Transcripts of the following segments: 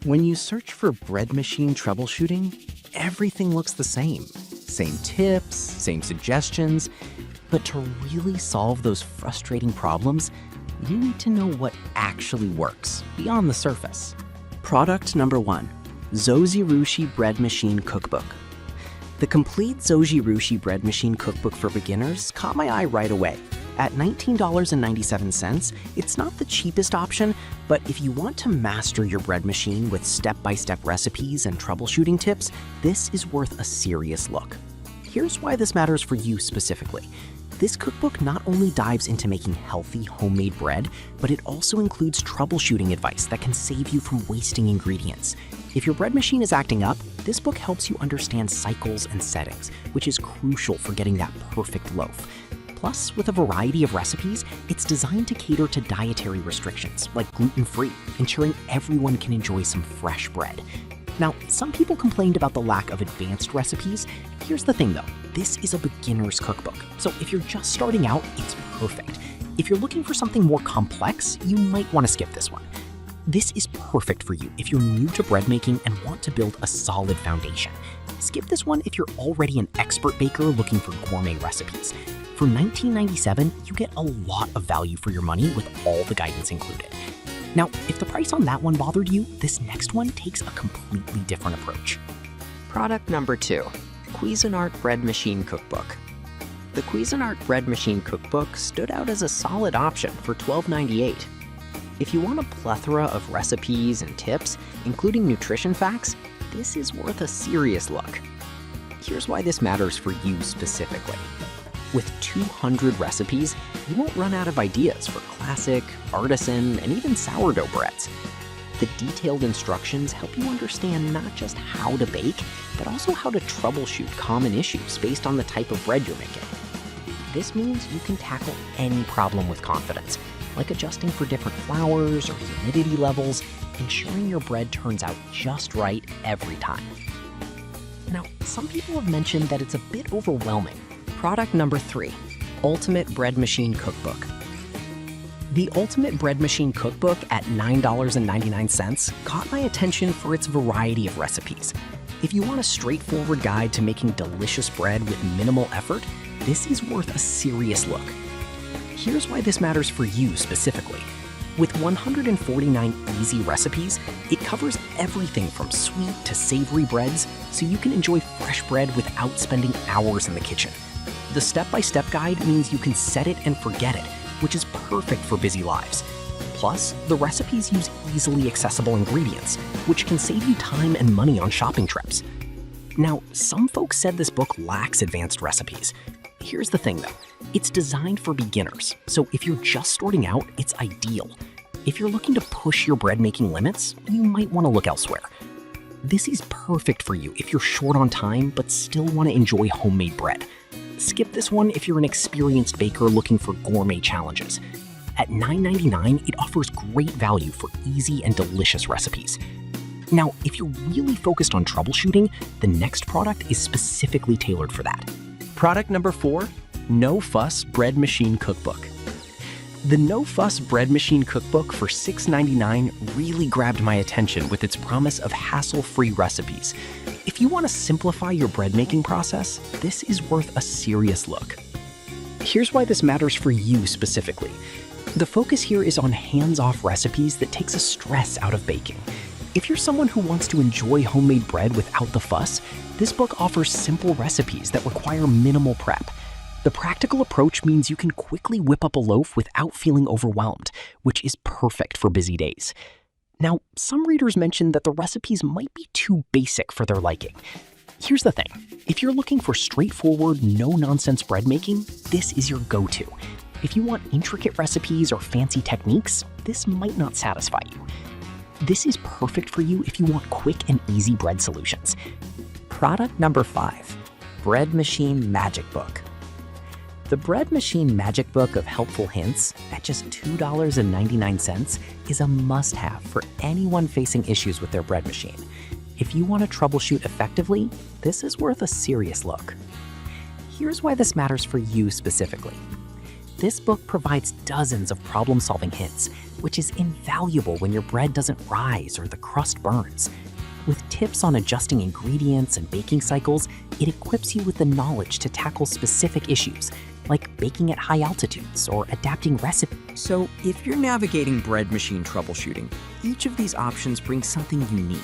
When you search for bread machine troubleshooting, everything looks the same. Same tips, same suggestions. But to really solve those frustrating problems, you need to know what actually works beyond the surface. Product number 1, Zojirushi Bread Machine Cookbook. The complete Zojirushi Bread Machine Cookbook for beginners caught my eye right away. At $19.97, it's not the cheapest option, but if you want to master your bread machine with step-by-step recipes and troubleshooting tips, this is worth a serious look. Here's why this matters for you specifically. This cookbook not only dives into making healthy homemade bread, but it also includes troubleshooting advice that can save you from wasting ingredients. If your bread machine is acting up, this book helps you understand cycles and settings, which is crucial for getting that perfect loaf. Plus, with a variety of recipes, it's designed to cater to dietary restrictions, like gluten-free, ensuring everyone can enjoy some fresh bread. Now, some people complained about the lack of advanced recipes. Here's the thing though, this is a beginner's cookbook, so if you're just starting out, it's perfect. If you're looking for something more complex, you might want to skip this one. This is perfect for you if you're new to bread making and want to build a solid foundation. Skip this one if you're already an expert baker looking for gourmet recipes. For $19.97, you get a lot of value for your money with all the guidance included. Now, if the price on that one bothered you, this next one takes a completely different approach. Product number 2, Cuisinart Bread Machine Cookbook. The Cuisinart Bread Machine Cookbook stood out as a solid option for $12.98. If you want a plethora of recipes and tips, including nutrition facts, this is worth a serious look. Here's why this matters for you specifically. With 200 recipes, you won't run out of ideas for classic, artisan, and even sourdough breads. The detailed instructions help you understand not just how to bake, but also how to troubleshoot common issues based on the type of bread you're making. This means you can tackle any problem with confidence, like adjusting for different flours or humidity levels, ensuring your bread turns out just right every time. Now, some people have mentioned that it's a bit overwhelming. Product number 3, Ultimate Bread Machine Cookbook. The Ultimate Bread Machine Cookbook at $9.99 caught my attention for its variety of recipes. If you want a straightforward guide to making delicious bread with minimal effort, this is worth a serious look. Here's why this matters for you specifically. With 149 easy recipes, it covers everything from sweet to savory breads, so you can enjoy fresh bread without spending hours in the kitchen. The step-by-step guide means you can set it and forget it, which is perfect for busy lives. Plus, the recipes use easily accessible ingredients, which can save you time and money on shopping trips. Now, some folks said this book lacks advanced recipes. Here's the thing though, it's designed for beginners, so if you're just starting out, it's ideal. If you're looking to push your bread making limits, you might want to look elsewhere. This is perfect for you if you're short on time but still want to enjoy homemade bread. Skip this one if you're an experienced baker looking for gourmet challenges. At $9.99, it offers great value for easy and delicious recipes. Now, if you're really focused on troubleshooting, the next product is specifically tailored for that. Product number 4, No Fuss Bread Machine Cookbook. The No Fuss Bread Machine Cookbook for $6.99 really grabbed my attention with its promise of hassle-free recipes. If you want to simplify your bread making process, this is worth a serious look. Here's why this matters for you specifically. The focus here is on hands-off recipes that takes the stress out of baking. If you're someone who wants to enjoy homemade bread without the fuss, this book offers simple recipes that require minimal prep. The practical approach means you can quickly whip up a loaf without feeling overwhelmed, which is perfect for busy days. Now, some readers mentioned that the recipes might be too basic for their liking. Here's the thing, if you're looking for straightforward, no-nonsense bread making, this is your go-to. If you want intricate recipes or fancy techniques, this might not satisfy you. This is perfect for you if you want quick and easy bread solutions. Product number 5, Bread Machine Magic Book. The Bread Machine Magic Book of helpful hints at just $2.99 is a must-have for anyone facing issues with their bread machine. If you want to troubleshoot effectively, this is worth a serious look. Here's why this matters for you specifically. This book provides dozens of problem-solving hints, which is invaluable when your bread doesn't rise or the crust burns. With tips on adjusting ingredients and baking cycles, it equips you with the knowledge to tackle specific issues, like baking at high altitudes or adapting recipes. So, if you're navigating bread machine troubleshooting, each of these options brings something unique.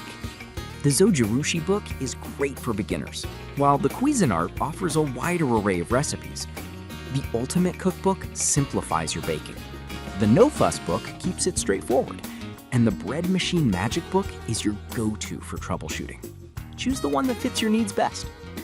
The Zojirushi book is great for beginners, while the Cuisinart offers a wider array of recipes. The Ultimate Cookbook simplifies your baking. The No Fuss book keeps it straightforward, and the Bread Machine Magic book is your go-to for troubleshooting. Choose the one that fits your needs best.